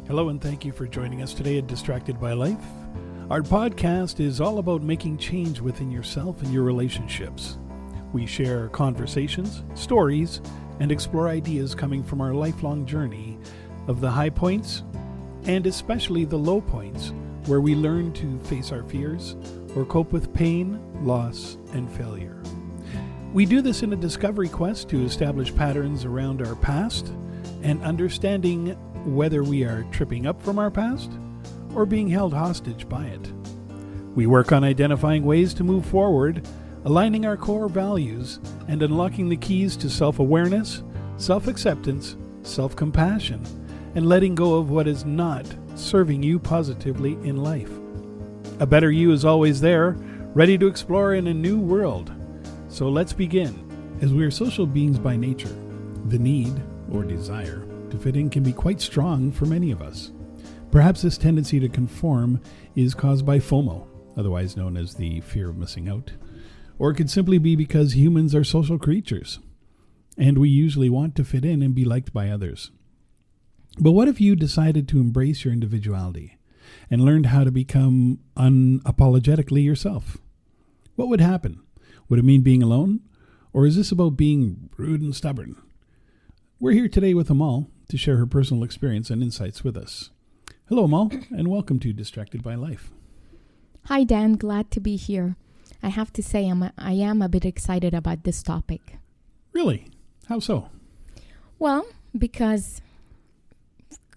Hello and thank you for joining us today at Distracted by Life. Our podcast is all about making change within yourself and your relationships. We share conversations, stories, and explore ideas coming from our lifelong journey of the high points and especially the low points where we learn to face our fears or cope with pain, loss, and failure. We do this in a discovery quest to establish patterns around our past and understanding whether we are tripping up from our past or being held hostage by it. We work on identifying ways to move forward, aligning our core values, and unlocking the keys to self-awareness, self-acceptance, self-compassion, and letting go of what is not serving you positively in life. A better you is always there, ready to explore in a new world. So let's begin. As we are social beings by nature, the need or desire to fit in can be quite strong for many of us. Perhaps this tendency to conform is caused by FOMO, otherwise known as the fear of missing out, or it could simply be because humans are social creatures, and we usually want to fit in and be liked by others. But what if you decided to embrace your individuality and learned how to become unapologetically yourself? What would happen? Would it mean being alone? Or is this about being rude and stubborn? We're here today with Amal to share her personal experience and insights with us. Hello, Amal, and welcome to Distracted by Life. Hi, Dan. Glad to be here. I have to say I am a bit excited about this topic. Really? How so? Well, because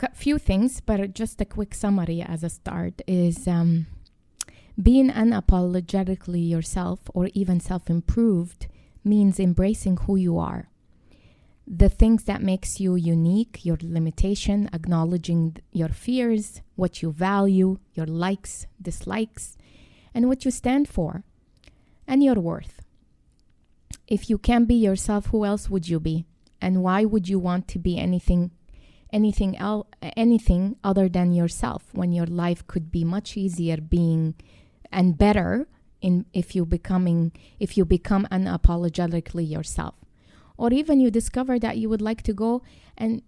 a few things, but just a quick summary as a start is being unapologetically yourself or even self-improved means embracing who you are. The things that makes you unique, your limitation, acknowledging your fears, what you value, your likes, dislikes, and what you stand for, and your worth. If you can't be yourself, who else would you be? And why would you want to be anything other than yourself when your life could be much easier being and better if you become unapologetically yourself? Or even you discover that you would like to go and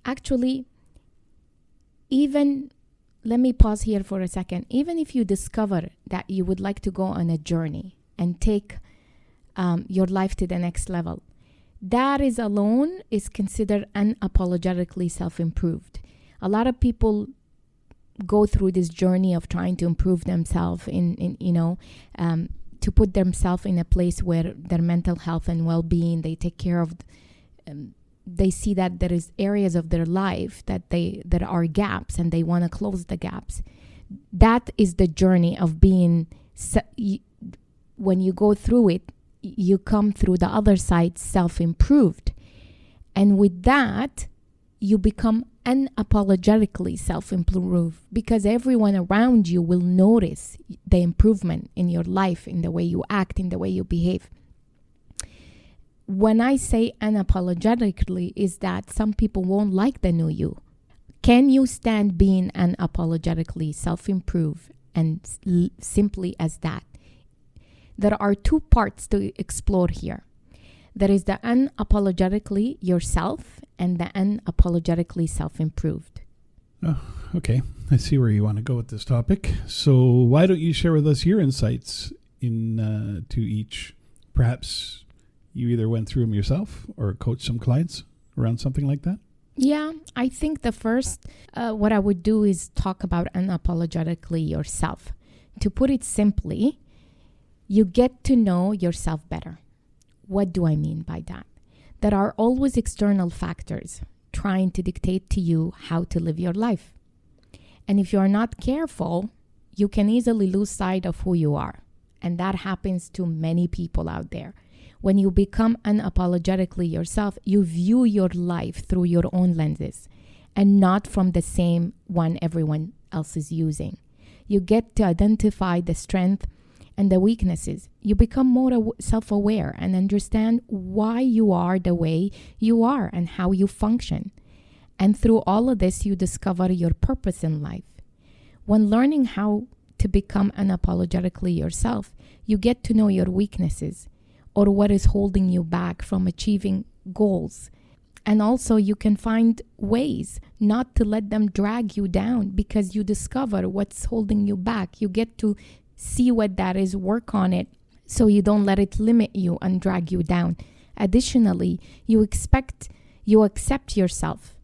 actually, even, let me pause here for a second. Even if you discover that you would like to go on a journey and take your life to the next level, that is alone is considered unapologetically self-improved. A lot of people go through this journey of trying to improve themselves to put themselves in a place where their mental health and well-being, they take care of, they see that there is areas of their life that are gaps and they want to close the gaps. That is the journey of being, when you go through it, you come through the other side self-improved. And with that, you become unapologetically self-improved because everyone around you will notice the improvement in your life, in the way you act, in the way you behave. When I say unapologetically, is that some people won't like the new you. Can you stand being unapologetically self-improved and simply as that? There are two parts to explore here. There is the unapologetically yourself and the unapologetically self-improved. Oh, okay. I see where you want to go with this topic. So why don't you share with us your insights to each? Perhaps you either went through them yourself or coached some clients around something like that? Yeah, I think the first, what I would do is talk about unapologetically yourself. To put it simply, you get to know yourself better. What do I mean by that? There are always external factors trying to dictate to you how to live your life. And if you are not careful, you can easily lose sight of who you are. And that happens to many people out there. When you become unapologetically yourself, you view your life through your own lenses and not from the same one everyone else is using. You get to identify the strength and the weaknesses. You become more self-aware and understand why you are the way you are and how you function. And through all of this, you discover your purpose in life. When learning how to become unapologetically yourself, you get to know your weaknesses or what is holding you back from achieving goals. And also you can find ways not to let them drag you down, because you discover what's holding you back. You get to see what that is, work on it, so you don't let it limit you and drag you down. Additionally, you accept yourself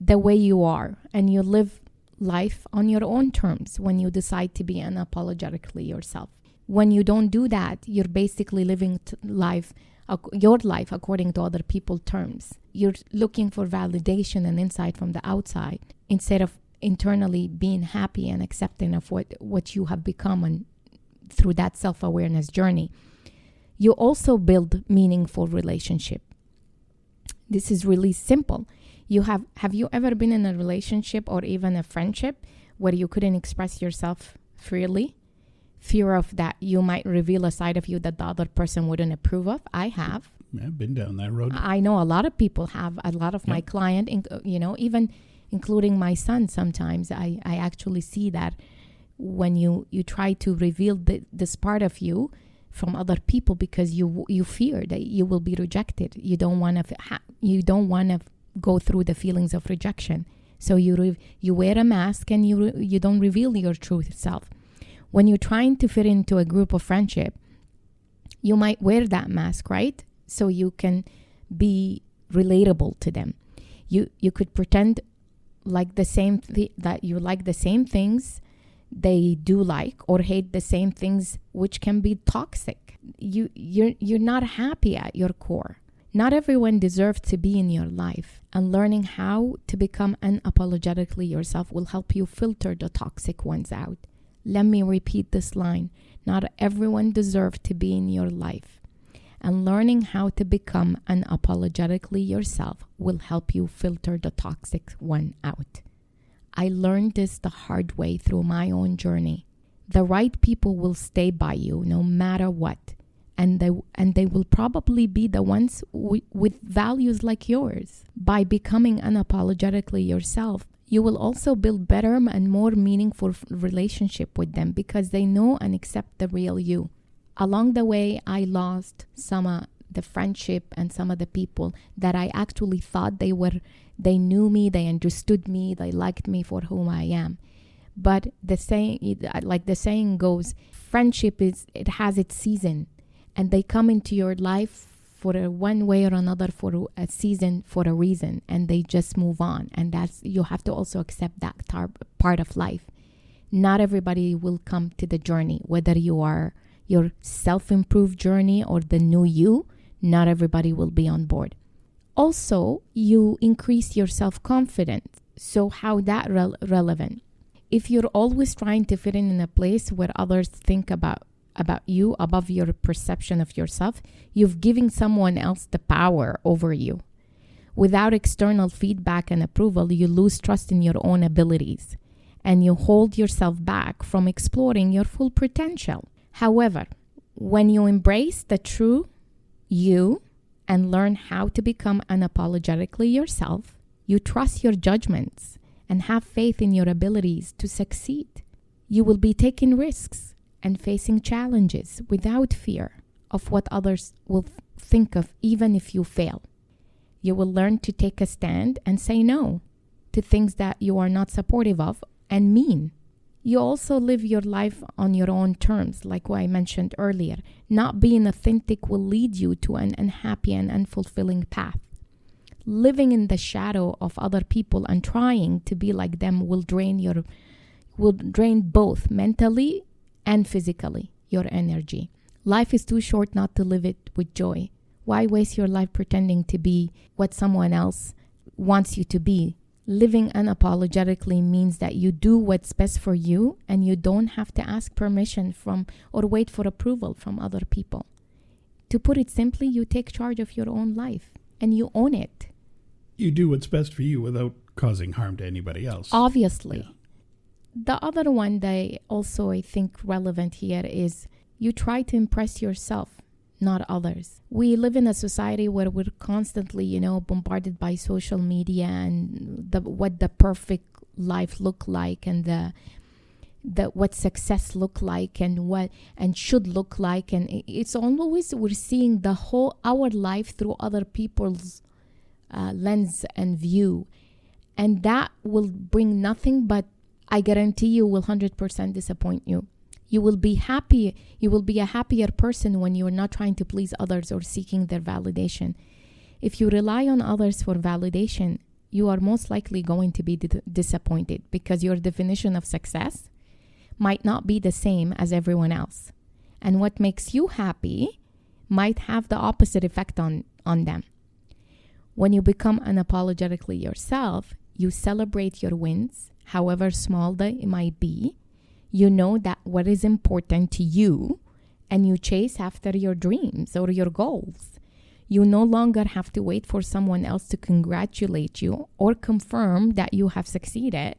the way you are, and you live life on your own terms when you decide to be unapologetically yourself. When you don't do that, you're basically living your life according to other people's terms. You're looking for validation and insight from the outside instead of internally being happy and accepting of what you have become, and through that self-awareness journey. You also build meaningful relationship. This is really simple. Have you ever been in a relationship or even a friendship where you couldn't express yourself freely? Fear of that you might reveal a side of you that the other person wouldn't approve of? I have. I've been down that road. I know a lot of people have. A lot of my client, even including my son, sometimes I actually see that when you try to reveal this part of you from other people, because you fear that you will be rejected. You don't want to go through the feelings of rejection. So you wear a mask and you don't reveal your true self. When you're trying to fit into a group of friendship, you might wear that mask, right? So you can be relatable to them. You could pretend like that you like the same things they do like, or hate the same things, which can be toxic. You're not happy at your core. Not everyone deserves to be in your life, and learning how to become unapologetically yourself will help you filter the toxic ones out. Let me repeat this line. Not everyone deserves to be in your life, and learning how to become unapologetically yourself will help you filter the toxic one out. I learned this the hard way through my own journey. The right people will stay by you no matter what, and they will probably be the ones with values like yours. By becoming unapologetically yourself, you will also build better and more meaningful relationship with them, because they know and accept the real you. Along the way, I lost some of the friendship and some of the people that I actually thought they knew me, they understood me, they liked me for whom I am. But the saying goes, friendship has its season, and they come into your life for one way or another, for a season, for a reason, and they just move on. And you have to also accept that part of life. Not everybody will come to the journey, whether you are your self-improved journey or the new you. Not everybody will be on board. Also, you increase your self-confidence. So how that relevant? If you're always trying to fit in a place where others think about you above your perception of yourself, you've given someone else the power over you. Without external feedback and approval, you lose trust in your own abilities, and you hold yourself back from exploring your full potential. However, when you embrace the true you and learn how to become unapologetically yourself, you trust your judgments and have faith in your abilities to succeed. You will be taking risks and facing challenges without fear of what others will think of, even if you fail. You will learn to take a stand and say no to things that you are not supportive of and mean. You also live your life on your own terms, like what I mentioned earlier. Not being authentic will lead you to an unhappy and unfulfilling path. Living in the shadow of other people and trying to be like them will drain both mentally and physically your energy. Life is too short not to live it with joy. Why waste your life pretending to be what someone else wants you to be? Living unapologetically means that you do what's best for you, and you don't have to ask permission from or wait for approval from other people. To put it simply, you take charge of your own life and you own it. You do what's best for you without causing harm to anybody else. Obviously. Yeah. The other one that also I think relevant here is you try to impress yourself, not others. We live in a society where we're constantly, bombarded by social media and what the perfect life look like, and the what success look like, and should look like, and it's always we're seeing our life through other people's lens and view. And that will bring nothing but, I guarantee you, will 100% disappoint you. You will be happy. You will be a happier person when you are not trying to please others or seeking their validation. If you rely on others for validation, you are most likely going to be disappointed, because your definition of success might not be the same as everyone else. And what makes you happy might have the opposite effect on them. When you become unapologetically yourself, you celebrate your wins, however small they might be. You know that what is important to you, and you chase after your dreams or your goals. You no longer have to wait for someone else to congratulate you or confirm that you have succeeded,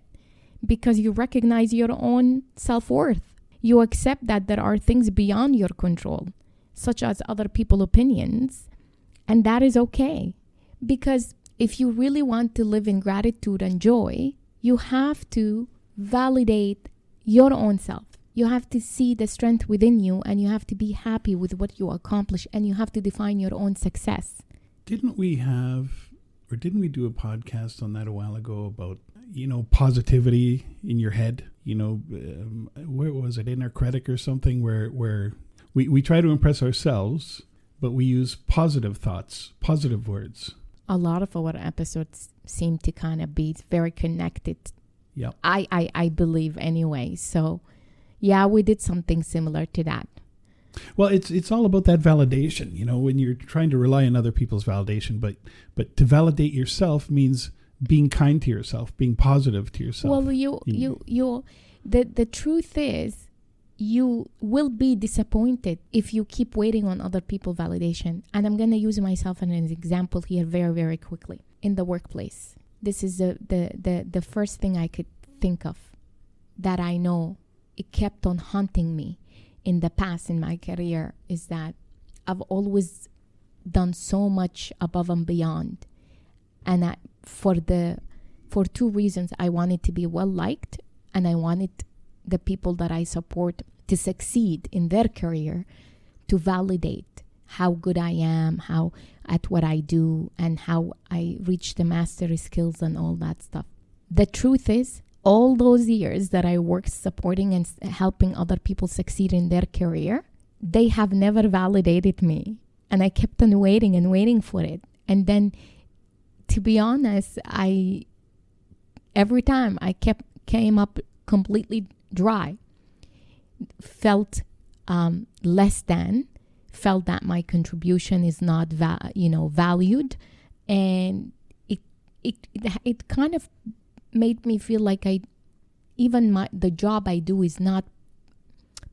because you recognize your own self-worth. You accept that there are things beyond your control, such as other people's opinions, and that is okay. Because if you really want to live in gratitude and joy, you have to validate your own self. You have to see the strength within you, and you have to be happy with what you accomplish, and you have to define your own success. Didn't we do a podcast on that a while ago about, positivity in your head? Where was it? Inner critic or something, where we try to impress ourselves, but we use positive thoughts, positive words. A lot of our episodes seem to kind of be very connected. Yeah. I believe anyway. So, yeah, we did something similar to that. Well, it's all about that validation, when you're trying to rely on other people's validation, but to validate yourself means being kind to yourself, being positive to yourself. Well, the truth is, you will be disappointed if you keep waiting on other people's validation. And I'm going to use myself as an example here very, very quickly. In the workplace, this is the first thing I could think of that I know it kept on haunting me in the past in my career, is that I've always done so much above and beyond. And for two reasons. I wanted to be well liked, and I wanted the people that I support to succeed in their career, to validate how good I am, how at what I do, and how I reach the mastery skills and all that stuff. The truth is, all those years that I worked supporting and helping other people succeed in their career, they have never validated me. And I kept on waiting and waiting for it. And then, to be honest, every time I came up completely dry, felt less than, felt that my contribution is not valued, and it kind of made me feel like the job I do is not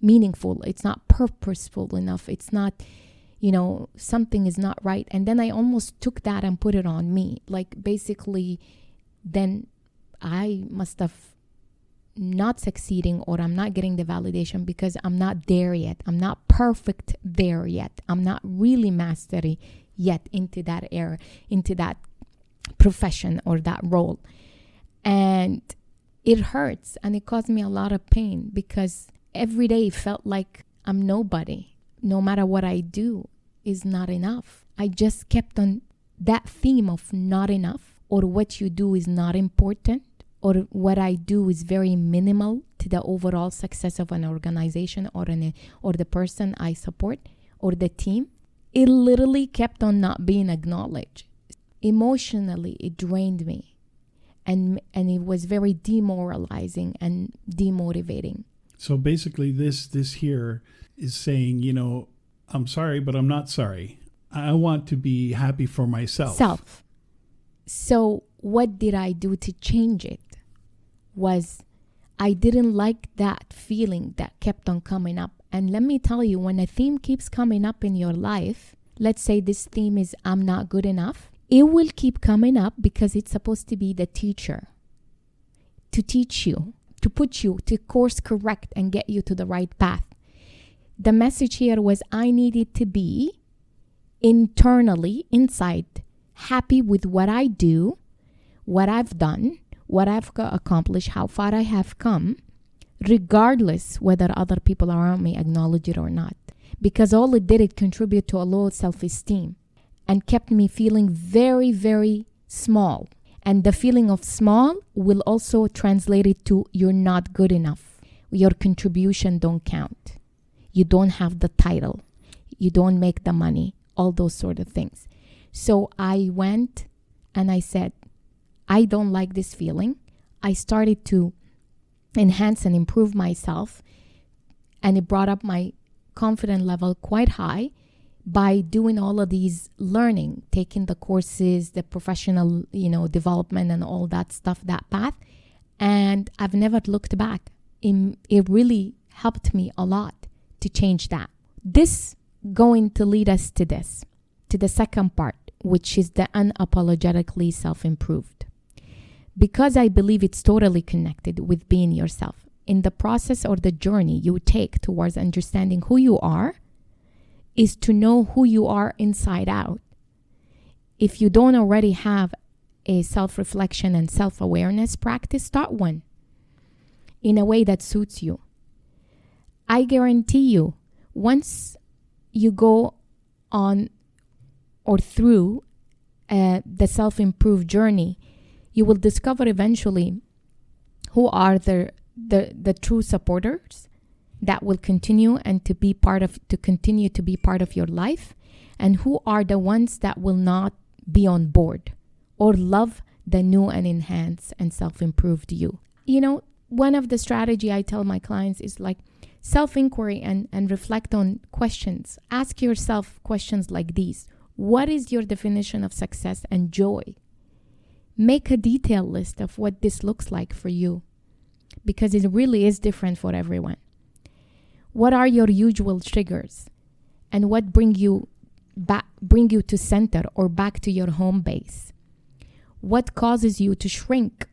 meaningful. It's not purposeful enough. It's not, something is not right. And then I almost took that and put it on me. Like, basically, then I must have not succeeding, or I'm not getting the validation because I'm not there yet. I'm not perfect there yet. I'm not really mastery yet into that area, into that profession or that role. And it hurts, and it caused me a lot of pain, because every day felt like I'm nobody. No matter what I do is not enough. I just kept on that theme of not enough, or what you do is not important, or what I do is very minimal to the overall success of an organization or the person I support or the team. It literally kept on not being acknowledged. Emotionally, it drained me. And it was very demoralizing and demotivating. So basically this here is saying, I'm sorry, but I'm not sorry. I want to be happy for myself. So what did I do to change it? Was I didn't like that feeling that kept on coming up. And let me tell you, when a theme keeps coming up in your life, let's say this theme is I'm not good enough, it will keep coming up because it's supposed to be the teacher, to teach you, to put you, to course correct and get you to the right path. The message here was I needed to be internally, inside, happy with what I do, what I've done, what I've accomplished, how far I have come, regardless whether other people around me acknowledge it or not. Because all it did, it contributed to a low self-esteem and kept me feeling very, very small. And the feeling of small will also translate it to you're not good enough. Your contribution don't count. You don't have the title. You don't make the money. All those sort of things. So I went and I said, I don't like this feeling. I started to enhance and improve myself. And it brought up my confidence level quite high by doing all of these learning, taking the courses, the professional, development and all that stuff, that path. And I've never looked back. It really helped me a lot to change that. This going to lead us to the second part, which is the unapologetically self-improved. Because I believe it's totally connected with being yourself. In the process or the journey you take towards understanding who you are, is to know who you are inside out. If you don't already have a self-reflection and self-awareness practice, start one in a way that suits you. I guarantee you, once you go on or through the self-improved journey, you will discover eventually who are the true supporters that will continue to continue to be part of your life, and who are the ones that will not be on board or love the new and enhanced and self-improved you. One of the strategy I tell my clients is like self-inquiry and reflect on questions. Ask yourself questions like these. What is your definition of success and joy? Make a detailed list of what this looks like for you, because it really is different for everyone. What are your usual triggers? And what bring you to center or back to your home base? What causes you to shrink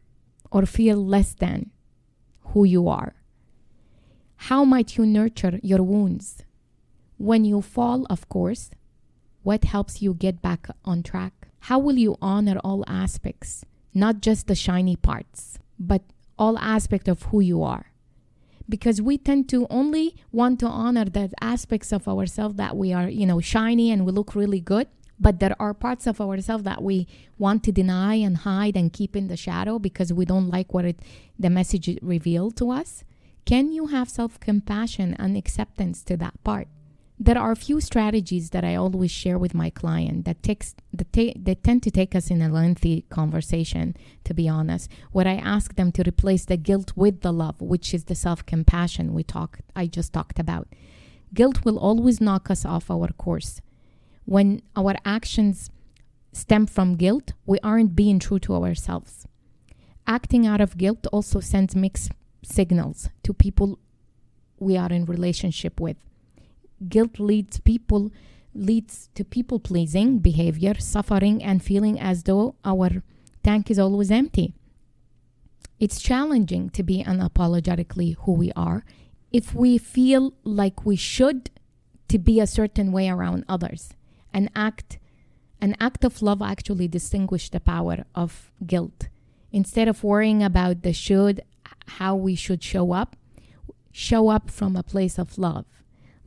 or feel less than who you are? How might you nurture your wounds? When you fall, of course, what helps you get back on track? How will you honor all aspects, not just the shiny parts, but all aspects of who you are? Because we tend to only want to honor the aspects of ourselves that we are, shiny and we look really good. But there are parts of ourselves that we want to deny and hide and keep in the shadow because we don't like the message revealed to us. Can you have self-compassion and acceptance to that part? There are a few strategies that I always share with my client that they tend to take us in a lengthy conversation, to be honest, where I ask them to replace the guilt with the love, which is the self-compassion I just talked about. Guilt will always knock us off our course. When our actions stem from guilt, we aren't being true to ourselves. Acting out of guilt also sends mixed signals to people we are in relationship with. Guilt leads to people-pleasing behavior, suffering, and feeling as though our tank is always empty. It's challenging to be unapologetically who we are if we feel like we should to be a certain way around others. An act of love actually distinguishes the power of guilt. Instead of worrying about the should, how we should show up from a place of love.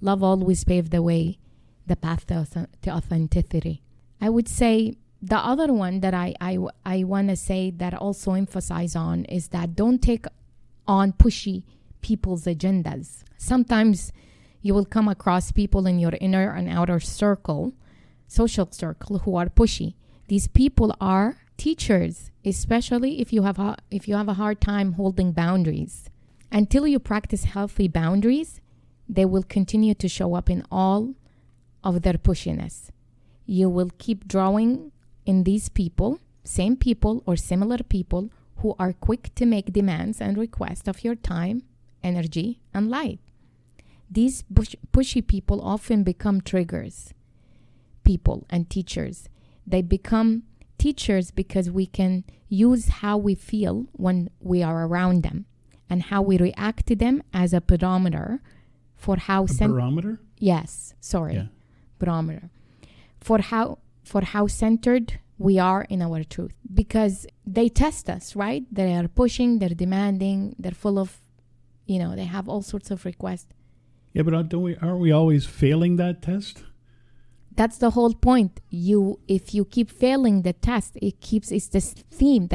Love always paved the way, the path to authenticity. I would say the other one that I want to say that also emphasize on is that don't take on pushy people's agendas. Sometimes you will come across people in your inner and outer social circle who are pushy. These people are teachers, especially if you have a hard time holding boundaries. Until you practice healthy boundaries, they will continue to show up in all of their pushiness. You will keep drawing in these people, same people or similar people who are quick to make demands and requests of your time, energy, and light. These pushy people often become triggers, people and teachers. They become teachers because we can use how we feel when we are around them and how we react to them as a pedometer for how barometer? Yes, sorry. Yeah. Barometer. For how centered we are in our truth. Because they test us, right? They are pushing, they're demanding, they're full of, they have all sorts of requests. Yeah, but aren't we always failing that test? That's the whole point. If you keep failing the test, it's this theme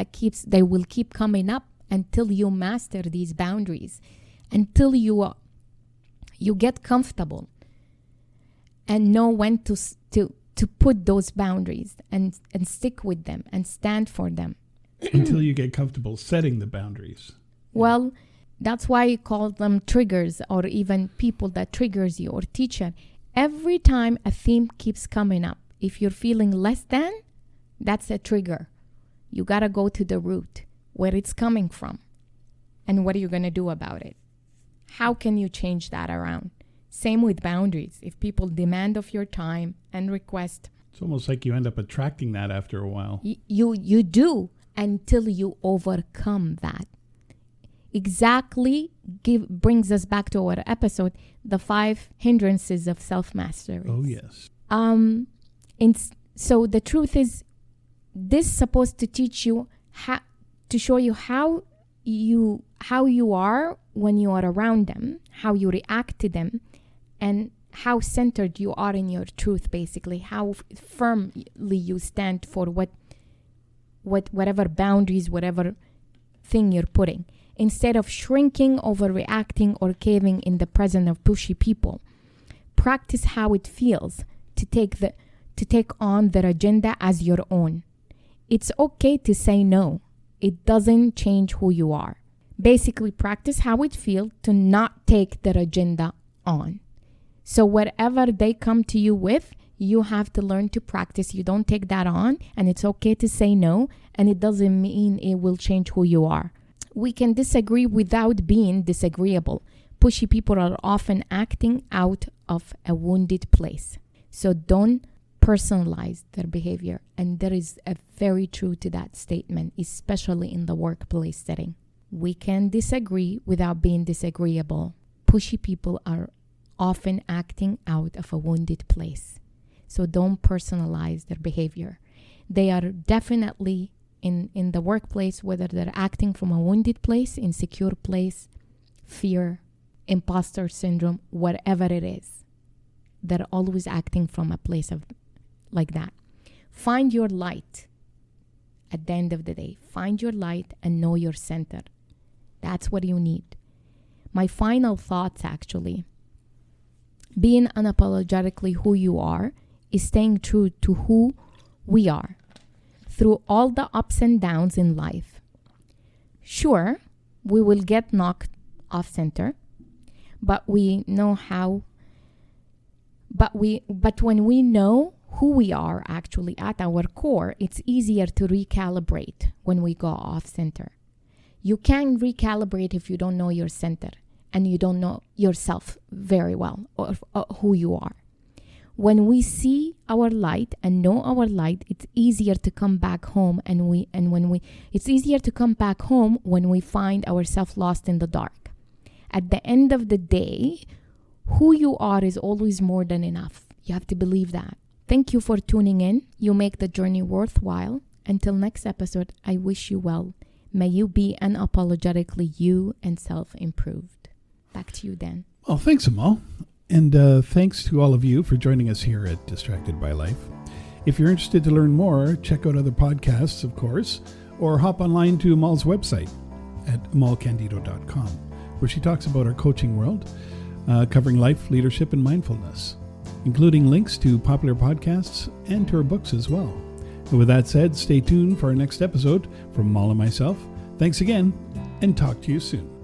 they will keep coming up until you master these boundaries, until you get comfortable and know when to put those boundaries and stick with them and stand for them. Until you get comfortable setting the boundaries. Well, that's why you call them triggers, or even people that triggers you, or teacher. Every time a theme keeps coming up, if you're feeling less than, that's a trigger. You got to go to the root, where it's coming from, and what are you going to do about it? How can you change that around? Same with boundaries. If people demand of your time and request, it's almost like you end up attracting that after a while. You do, until you overcome that. Exactly brings us back to our episode, the 5 hindrances of self-mastery. Oh, yes. So the truth is, this is supposed to teach you to show you how you are when you are around them, how you react to them, and how centered you are in your truth, basically, how firmly you stand for whatever boundaries, whatever thing you're putting. Instead of shrinking, overreacting, or caving in the presence of pushy people, practice how it feels to take on their agenda as your own. It's okay to say no. It doesn't change who you are. Basically, practice how it feels to not take their agenda on. So whatever they come to you with, you have to learn to practice. You don't take that on, and it's okay to say no, and it doesn't mean it will change who you are. We can disagree without being disagreeable. Pushy people are often acting out of a wounded place. So don't personalize their behavior. And there is a very true to that statement, especially in the workplace setting. We can disagree without being disagreeable. Pushy people are often acting out of a wounded place. So don't personalize their behavior. They are definitely in the workplace, whether they're acting from a wounded place, insecure place, fear, imposter syndrome, whatever it is, they're always acting from a place of like that. Find your light at the end of the day. Find your light and know your center. That's what you need. My final thoughts, actually, being unapologetically who you are is staying true to who we are through all the ups and downs in life. Sure, we will get knocked off center, but we know how. But when we know who we are actually at our core, it's easier to recalibrate when we go off center. You can't recalibrate if you don't know your center and you don't know yourself very well, or who you are. When we see our light and know our light, it's easier to come back home, it's easier to come back home when we find ourselves lost in the dark. At the end of the day, who you are is always more than enough. You have to believe that. Thank you for tuning in. You make the journey worthwhile. Until next episode, I wish you well. May you be unapologetically you and self-improved. Back to you, Dan. Well, thanks, Amal. And thanks to all of you for joining us here at Distracted by Life. If you're interested to learn more, check out other podcasts, of course, or hop online to Amal's website at amalcandido.com, where she talks about our coaching world, covering life, leadership, and mindfulness, including links to popular podcasts and to her books as well. And with that said, stay tuned for our next episode. From Amal and myself, thanks again, and talk to you soon.